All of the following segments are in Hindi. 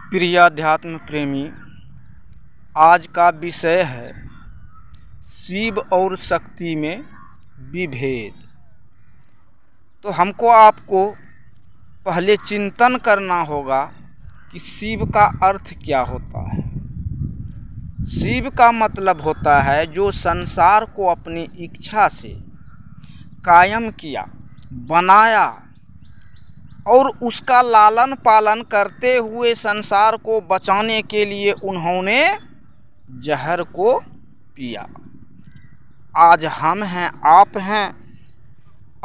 प्रिय अध्यात्म प्रेमी, आज का विषय है शिव और शक्ति में विभेद। तो हमको आपको पहले चिंतन करना होगा कि शिव का अर्थ क्या होता है। शिव का मतलब होता है जो संसार को अपनी इच्छा से कायम किया, बनाया और उसका लालन पालन करते हुए संसार को बचाने के लिए उन्होंने जहर को पिया। आज हम हैं, आप हैं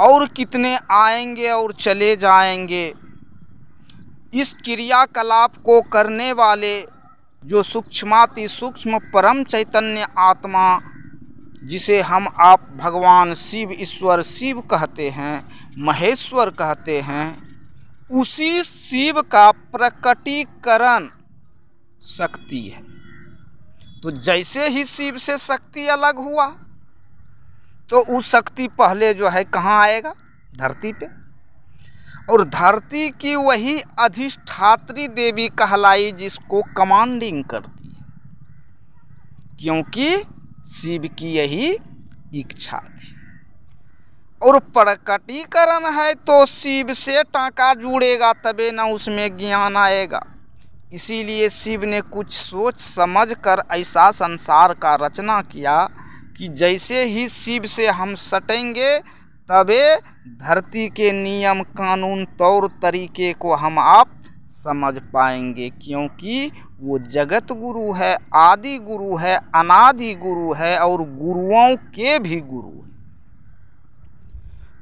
और कितने आएंगे और चले जाएंगे। इस क्रियाकलाप को करने वाले जो सूक्ष्माति सूक्ष्म परम चैतन्य आत्मा, जिसे हम आप भगवान शिव, ईश्वर शिव कहते हैं, महेश्वर कहते हैं, उसी शिव का प्रकटीकरण शक्ति है। तो जैसे ही शिव से शक्ति अलग हुआ तो उस शक्ति पहले जो है कहाँ आएगा? धरती पे। और धरती की वही अधिष्ठात्री देवी कहलाई जिसको कमांडिंग करती है, क्योंकि शिव की यही इच्छा थी। और प्रकटीकरण है तो शिव से टाँका जुड़ेगा, तबे ना उसमें ज्ञान आएगा। इसीलिए शिव ने कुछ सोच समझ कर ऐसा संसार का रचना किया कि जैसे ही शिव से हम सटेंगे तबे धरती के नियम कानून तौर तरीके को हम आप समझ पाएंगे, क्योंकि वो जगत गुरु है, आदि गुरु है, अनादि गुरु है और गुरुओं के भी गुरु है।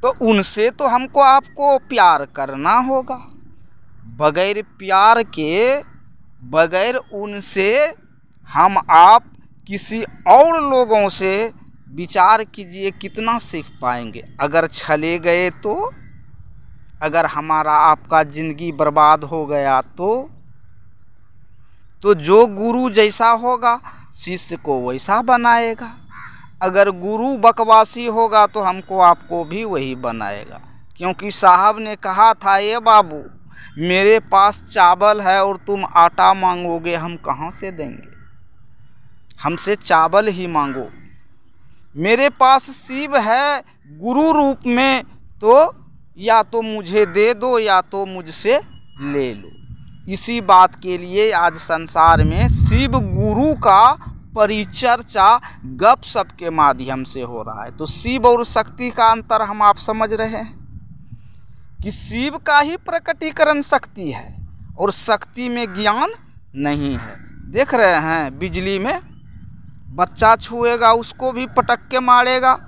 तो उनसे तो हमको आपको प्यार करना होगा। बगैर प्यार के, बगैर उनसे हम आप किसी और लोगों से विचार कीजिए कितना सीख पाएंगे। अगर चले गए तो, अगर हमारा आपका ज़िंदगी बर्बाद हो गया तो जो गुरु जैसा होगा शिष्य को वैसा बनाएगा। अगर गुरु बकवासी होगा तो हमको आपको भी वही बनाएगा। क्योंकि साहब ने कहा था, ये बाबू मेरे पास चावल है और तुम आटा मांगोगे, हम कहाँ से देंगे? हमसे चावल ही मांगो। मेरे पास शिव है गुरु रूप में, तो या तो मुझे दे दो या तो मुझसे ले लो। इसी बात के लिए आज संसार में शिव गुरु का परिचर्चा गपशप के माध्यम से हो रहा है। तो शिव और शक्ति का अंतर हम आप समझ रहे हैं कि शिव का ही प्रकटीकरण शक्ति है और शक्ति में ज्ञान नहीं है। देख रहे हैं बिजली में बच्चा छुएगा उसको भी पटक के मारेगा,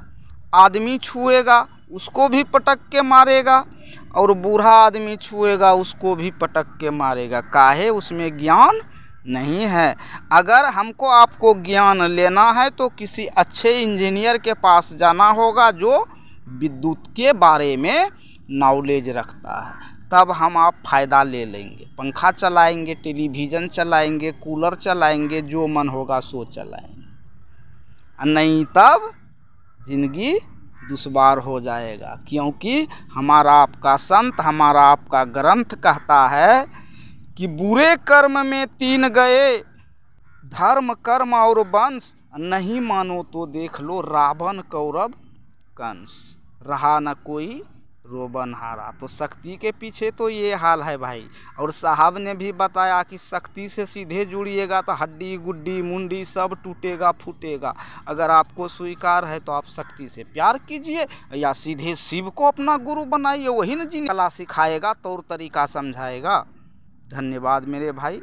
आदमी छुएगा उसको भी पटक के मारेगा और बूढ़ा आदमी छुएगा उसको भी पटक के मारेगा। काहे? उसमें ज्ञान नहीं है। अगर हमको आपको ज्ञान लेना है तो किसी अच्छे इंजीनियर के पास जाना होगा जो विद्युत के बारे में नॉलेज रखता है, तब हम आप फ़ायदा ले लेंगे। पंखा चलाएंगे, टेलीविज़न चलाएंगे, कूलर चलाएंगे, जो मन होगा सो चलाएंगे, नहीं तब ज़िंदगी दुश्वार हो जाएगा। क्योंकि हमारा आपका संत, हमारा आपका ग्रंथ कहता है कि बुरे कर्म में 3 गए, धर्म कर्म और वंश, नहीं मानो तो देख लो रावण कौरव कंस, रहा न कोई रोबन हारा। तो शक्ति के पीछे तो ये हाल है भाई। और साहब ने भी बताया कि शक्ति से सीधे जुड़िएगा तो हड्डी गुड्डी मुंडी सब टूटेगा फूटेगा। अगर आपको स्वीकार है तो आप शक्ति से प्यार कीजिए या सीधे शिव को अपना गुरु बनाइए, वही न जी कला सिखाएगा, तौर तरीका समझाएगा। धन्यवाद मेरे भाई।